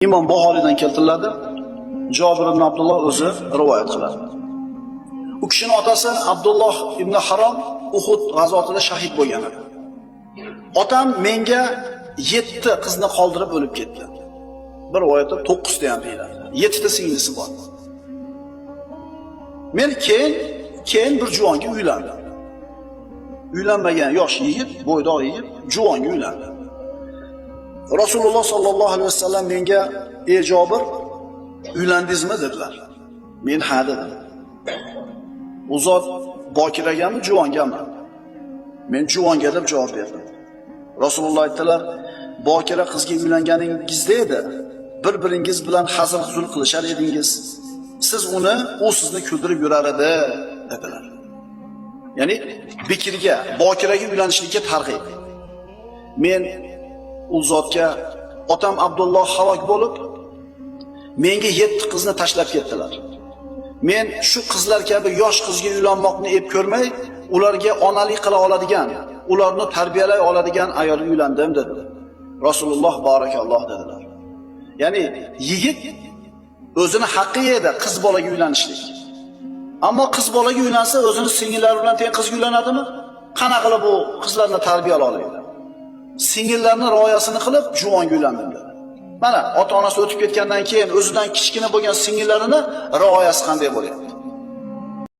İmom Buxoriydan keltiriladi. Jabir ibn Abdullah o'zi rivoyat qiladi. U kishining otasi Abdulloh ibn Harom Uhud g'azotida shahid bo'lgan edi. Otam menga 7 qizni qoldirib o'lib ketdi. Bir rivoyatda 9 ta ham deyiladi. 7 ta singlisi bor. Men keyin bir juvonga uylandim. Uylanmagan yosh yigit, bo'ydoq yigit juvonga uylandi. Rasululloh sallallohu alayhi vasallam menga "Ey Jabir, uylandingizmi?" dedilar. Men ha dedim. U zot bokiragami, juvongami? Men juvonga deb javob berdim. Rasululloh aytdilar, bokira qizga uylanganingizda edi, bir-biringiz bilan hazil-huzul qilishar edingiz. Siz uni, u sizni kuldirib yurar edi, dedilar. Ya'ni bikirga, bokiraga uylanishlikka targ'ib. Men u zotga otam Abdulloh halok bo'lib, menga 7 qizni tashlab ketdilar. Men shu qizlar kabi yosh qizga uylanmoqni ep ko'rmay, ularga onalik qila oladigan, ularni tarbiyalay oladigan ayolga uylandim dedi. Rasululloh barakalloh dedilar. Ya'ni yigit o'zini haqqi edi qiz bolaga uylanishlik. Ammo qiz bolaga uylansa, o'zini singillari bilan teng qizga uylanadimi? Qanaqa qilib bu qizlarni tarbiyalay oladi? Singillarni rioyasini qilib juvonga uylandim dedi. Mana ota-onasi o'tib ketgandan keyin o'zidan kichkina bo'lgan singillarini rioyasi qanday bo'lyapti?